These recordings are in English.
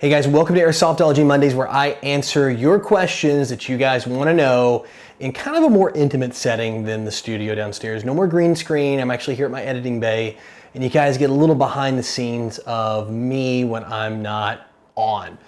Hey guys, welcome to Airsoftology Mondays, where I answer your questions that you guys want to know in kind of a more intimate setting than the studio downstairs. No more green screen. I'm actually here at my editing bay, and you guys get a little behind the scenes of me when I'm not on.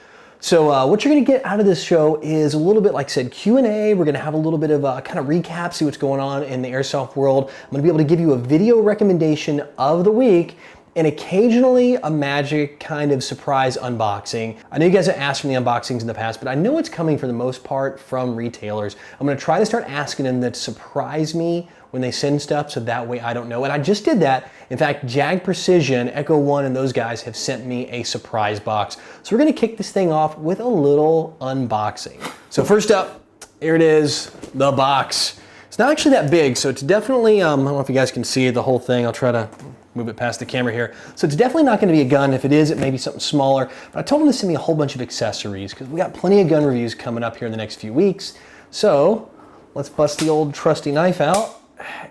So what you're going to get out of this show is a little bit, like I said, Q&A. We're going to have a little bit of a kind of recap, see what's going on in the airsoft world. I'm going to be able to give you a video recommendation of the week, and occasionally a magic kind of surprise unboxing. I know you guys have asked for the unboxings in the past, but I know it's coming for the most part from retailers. I'm gonna try to start asking them to surprise me when they send stuff, so that way I don't know. And I just did that. In fact, JAG Precision, Echo One, and those guys have sent me a surprise box. So we're gonna kick this thing off with a little unboxing. So first up, here it is, the box. It's not actually that big, so it's definitely, I don't know if you guys can see the whole thing. I'll try to move it past the camera here. So it's definitely not going to be a gun. If it is, it may be something smaller. But I told them to send me a whole bunch of accessories because we got plenty of gun reviews coming up here in the next few weeks. So let's bust the old trusty knife out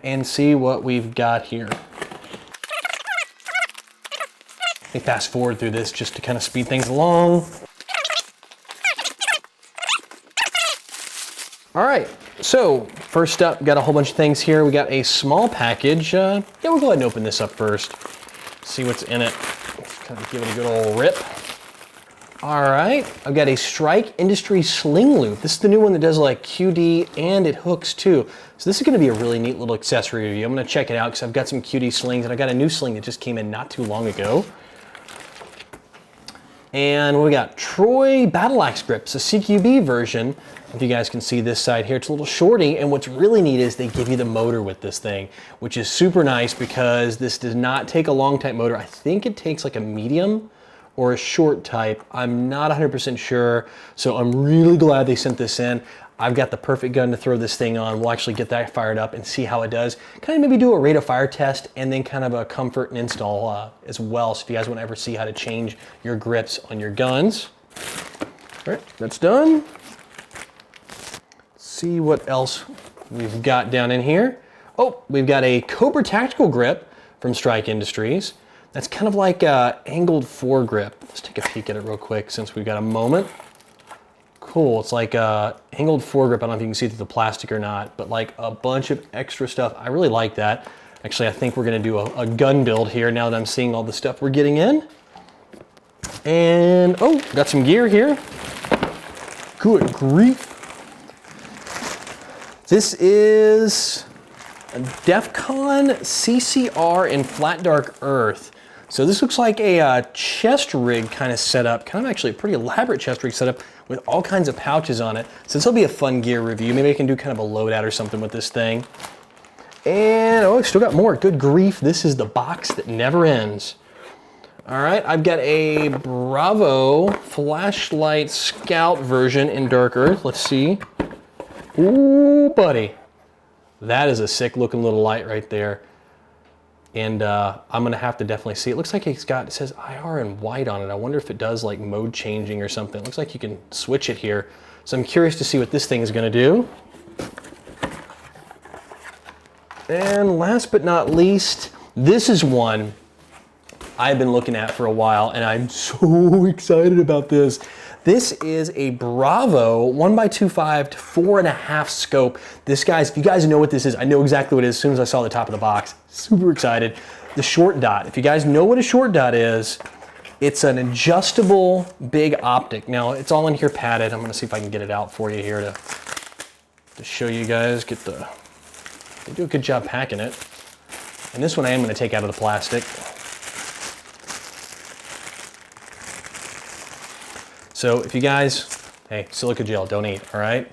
and see what we've got here. Let me fast forward through this just to kind of speed things along. All right, so first up, got a whole bunch of things here. We got a small package. Yeah, we'll go ahead and open this up first. See what's in it. Kind of give it a good old rip. All right, I've got a Strike Industry Sling Loop. This is the new one that does like QD and it hooks too. So this is gonna be a really neat little accessory review. I'm gonna check it out because I've got some QD slings and I got a new sling that just came in not too long ago. And we got Troy Battle Axe Grips, a CQB version. If you guys can see this side here, it's a little shorty, and what's really neat is they give you the motor with this thing, which is super nice because this does not take a long type motor. I think it takes like a medium or a short type. I'm not 100% sure, so I'm really glad they sent this in. I've got the perfect gun to throw this thing on. We'll actually get that fired up and see how it does. Kind of maybe do a rate of fire test and then kind of a comfort and install as well. So if you guys want to ever see how to change your grips on your guns. All right, that's done. See what else we've got down in here. Oh, we've got a Cobra Tactical Grip from Strike Industries. That's kind of like a angled foregrip. Let's take a peek at it real quick since we've got a moment. Cool, it's like a angled foregrip. I don't know if you can see through the plastic or not, but like a bunch of extra stuff. I really like that. Actually, I think we're gonna do a gun build here now that I'm seeing all the stuff we're getting in. And, oh, got some gear here. Good grief. This is a DEF CON CCR in Flat Dark Earth. So this looks like a chest rig kind of setup, kind of actually a pretty elaborate chest rig setup with all kinds of pouches on it. So this will be a fun gear review. Maybe I can do kind of a loadout or something with this thing. And, oh, I've still got more. Good grief, this is the box that never ends. All right, I've got a Bravo flashlight scout version in Dark Earth. Let's see. Ooh, buddy. That is a sick looking little light right there. And I'm gonna have to definitely see. It looks like it says IR in white on it. I wonder if it does like mode changing or something. It looks like you can switch it here. So I'm curious to see what this thing is gonna do. And last but not least, this is one I've been looking at for a while and I'm so excited about this. This is a Bravo 1x25 to 4.5 scope. This, guys, if you guys know what this is, I know exactly what it is as soon as I saw the top of the box. Super excited. The short dot. If you guys know what a short dot is, it's an adjustable big optic. Now, it's all in here padded. I'm gonna see if I can get it out for you here to show you guys. They do a good job packing it. And this one I am gonna take out of the plastic. So if you guys, hey, silica gel, don't eat, all right?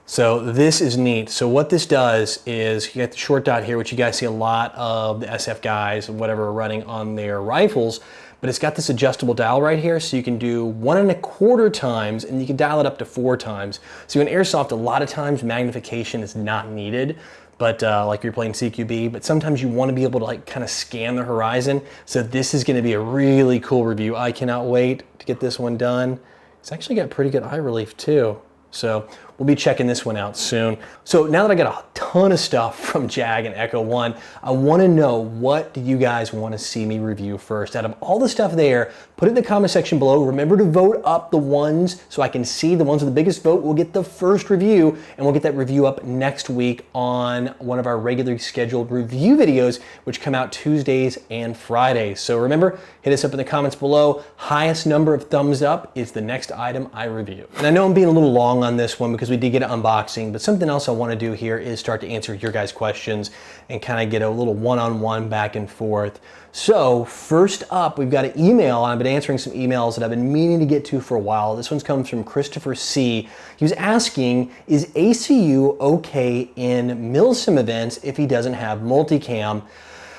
So this is neat. So what this does is you got the short dot here, which you guys see a lot of the SF guys and whatever are running on their rifles, but it's got this adjustable dial right here, so you can do 1.25 times and you can dial it up to 4 times. So in airsoft, a lot of times magnification is not needed, but like you're playing CQB, but sometimes you want to be able to like kind of scan the horizon. So this is going to be a really cool review. I cannot wait to get this one done. It's actually got pretty good eye relief too. So we'll be checking this one out soon. So now that I got a ton of stuff from JAG and Echo One, I want to know, what do you guys want to see me review first? Out of all the stuff there, put it in the comment section below. Remember to vote up the ones so I can see the ones with the biggest vote will get the first review, and we'll get that review up next week on one of our regularly scheduled review videos, which come out Tuesdays and Fridays. So remember, hit us up in the comments below. Highest number of thumbs up is the next item I review. And I know I'm being a little long on this one because we did get an unboxing, but something else I want to do here is start to answer your guys' questions and kind of get a little one-on-one back and forth. So first up, we've got an email. I've been answering some emails that I've been meaning to get to for a while. This one's comes from Christopher C. He was asking, is ACU okay in Milsim events if he doesn't have multicam?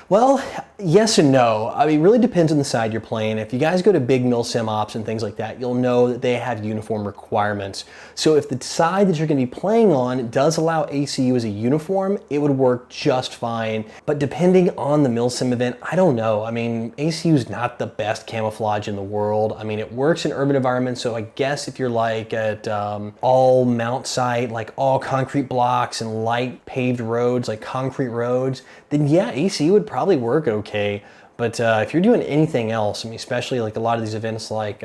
Well, yes and no. I mean, it really depends on the side you're playing. If you guys go to big Milsim ops and things like that, you'll know that they have uniform requirements. So if the side that you're gonna be playing on does allow ACU as a uniform, it would work just fine. But depending on the Milsim event, I don't know. I mean, ACU is not the best camouflage in the world. I mean, it works in urban environments, so I guess if you're like at all mount site, like all concrete blocks and light paved roads, like concrete roads, then yeah, ACU would probably work okay. But if you're doing anything else, I mean, especially like a lot of these events, like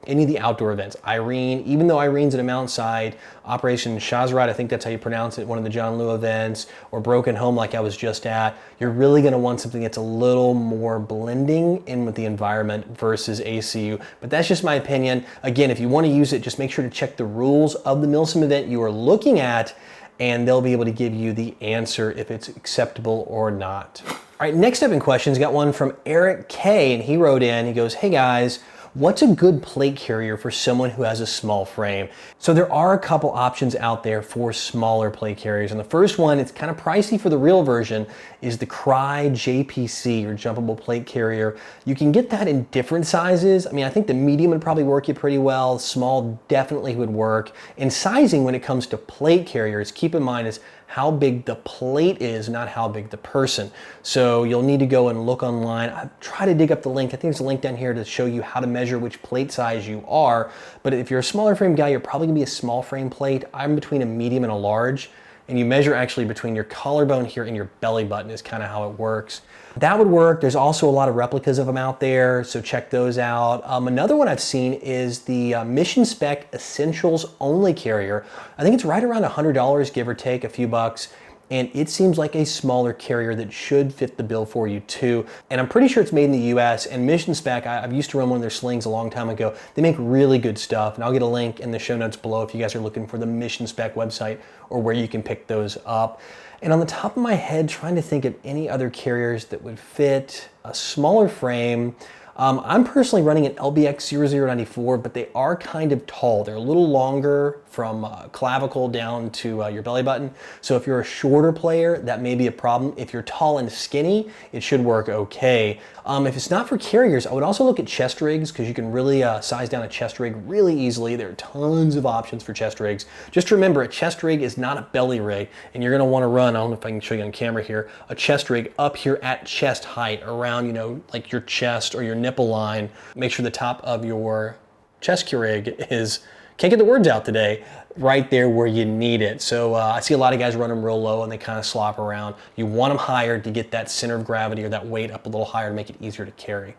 any of the outdoor events, Irene, even though Irene's at a mountainside, Operation Shazrat, I think that's how you pronounce it, one of the John Liu events, or Broken Home like I was just at, you're really gonna want something that's a little more blending in with the environment versus ACU. But that's just my opinion. Again, if you wanna use it, just make sure to check the rules of the Milsim event you are looking at, and they'll be able to give you the answer if it's acceptable or not. All right, next up in questions, got one from Eric K, and he wrote in, he goes, hey guys, what's a good plate carrier for someone who has a small frame? So there are a couple options out there for smaller plate carriers. And the first one, it's kind of pricey for the real version, is the Crye JPC, or jumpable plate carrier. You can get that in different sizes. I mean, I think the medium would probably work you pretty well. Small definitely would work. And sizing when it comes to plate carriers, keep in mind, is how big the plate is, not how big the person. So you'll need to go and look online. I try to dig up the link. I think there's a link down here to show you how to measure which plate size you are. But if you're a smaller frame guy, you're probably gonna be a small frame plate. I'm between a medium and a large. And you measure actually between your collarbone here and your belly button is kind of how it works. That would work. There's also a lot of replicas of them out there, so check those out. Another one I've seen is the Mission Spec Essentials Only carrier. I think it's right around $100, give or take a few bucks. And it seems like a smaller carrier that should fit the bill for you too. And I'm pretty sure it's made in the US, and Mission Spec, I've used to run one of their slings a long time ago. They make really good stuff, and I'll get a link in the show notes below if you guys are looking for the Mission Spec website or where you can pick those up. And on the top of my head, trying to think of any other carriers that would fit a smaller frame. I'm personally running an LBX 0094, but they are kind of tall. They're a little longer from clavicle down to your belly button. So if you're a shorter player, that may be a problem. If you're tall and skinny, it should work okay. If it's not for carriers, I would also look at chest rigs, because you can really size down a chest rig really easily. There are tons of options for chest rigs. Just remember, a chest rig is not a belly rig, and you're gonna wanna run, I don't know if I can show you on camera here, a chest rig up here at chest height, around, you know, like your chest or your nipple line. Make sure the top of your chest rig is, can't get the words out today, right there where you need it. So I see a lot of guys run them real low and they kind of slop around. You want them higher to get that center of gravity or that weight up a little higher to make it easier to carry.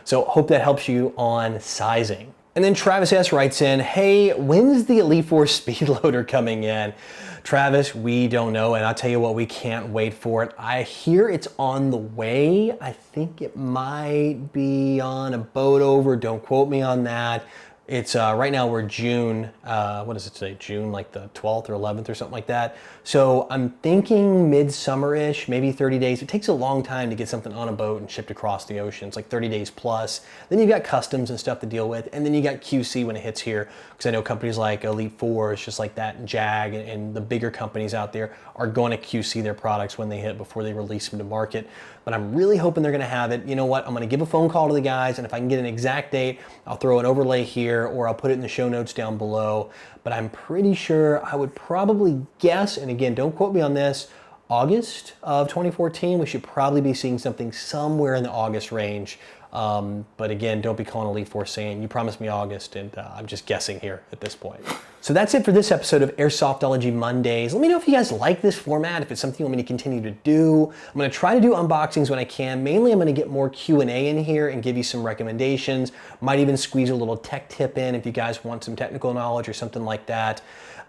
So hope that helps you on sizing. And then Travis S writes in, hey, when's the Elite Force speedloader coming in? Travis, we don't know, and I'll tell you what, we can't wait for it. I hear it's on the way. I think it might be on a boat over, don't quote me on that. It's right now we're June, what is it today? June like the 12th or 11th or something like that. So I'm thinking midsummer-ish, maybe 30 days. It takes a long time to get something on a boat and shipped across the ocean. It's like 30 days plus. Then you've got customs and stuff to deal with. And then you got QC when it hits here. Because I know companies like Elite Force, just like that, and JAG, and the bigger companies out there are going to QC their products when they hit before they release them to market. But I'm really hoping they're gonna have it. You know what, I'm gonna give a phone call to the guys, and if I can get an exact date, I'll throw an overlay here, or I'll put it in the show notes down below. But I'm pretty sure, I would probably guess, and again, don't quote me on this, August of 2014. We should probably be seeing something somewhere in the August range. But again, don't be calling Elite Force saying, you promised me August, and I'm just guessing here at this point. So that's it for this episode of Airsoftology Mondays. Let me know if you guys like this format, if it's something you want me to continue to do. I'm gonna try to do unboxings when I can. Mainly I'm gonna get more Q&A in here and give you some recommendations. Might even squeeze a little tech tip in if you guys want some technical knowledge or something like that.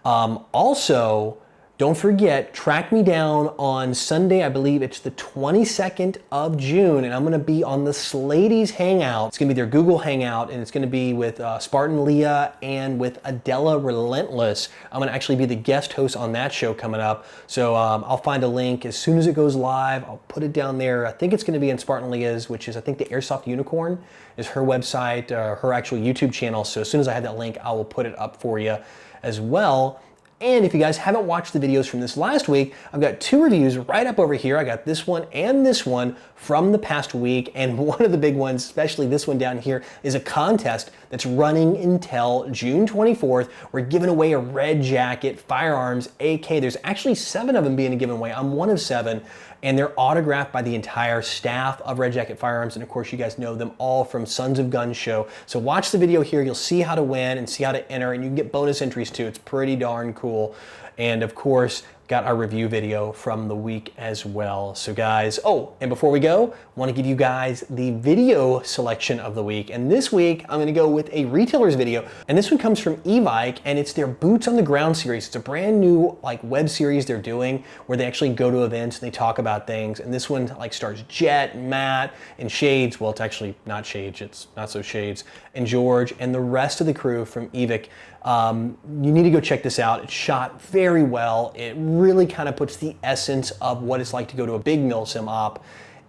Also, don't forget, track me down on Sunday, I believe it's the 22nd of June, and I'm gonna be on the Sladies Hangout. It's gonna be their Google Hangout, and it's gonna be with Spartan Leah and with Adela Relentless. I'm gonna actually be the guest host on that show coming up. So I'll find a link as soon as it goes live. I'll put it down there. I think it's gonna be in Spartan Leah's, which is I think the Airsoft Unicorn is her website, her actual YouTube channel. So as soon as I have that link, I will put it up for you as well. And if you guys haven't watched the videos from this last week, I've got 2 reviews right up over here. I got this one and this one from the past week. And one of the big ones, especially this one down here, is a contest that's running until June 24th. We're giving away a red jacket, firearms, AK. There's actually 7 of them being given away. I'm one of 7. And they're autographed by the entire staff of Red Jacket Firearms. And of course, you guys know them all from Sons of Guns show. So watch the video here. You'll see how to win and see how to enter. And you can get bonus entries too. It's pretty darn cool. And of course, got our review video from the week as well. So guys, oh, and before we go, I want to give you guys the video selection of the week. And this week, I'm going to go with a retailer's video. And this one comes from Evike, and it's their Boots on the Ground series. It's a brand new like web series they're doing where they actually go to events and they talk about things. And this one like stars Jet, Matt, and Shades. Well, it's actually not Shades, it's not so Shades, and George, and the rest of the crew from Evike. You need to go check this out. It's shot very well. It really kind of puts the essence of what it's like to go to a big Milsim op,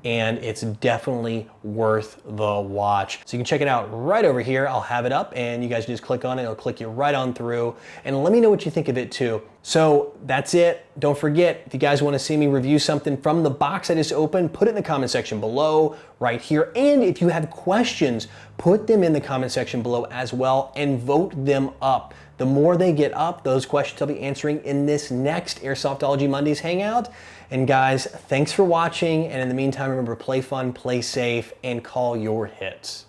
and it's definitely worth the watch. So you can check it out right over here. I'll have it up and you guys just click on it. It'll click you right on through, and let me know what you think of it too. So that's it. Don't forget, if you guys want to see me review something from the box I just opened, put it in the comment section below right here. And if you have questions, put them in the comment section below as well and vote them up. The more they get up, those questions I'll be answering in this next Airsoftology Mondays Hangout. And guys, thanks for watching. And in the meantime, remember, play fun, play safe, and call your hits.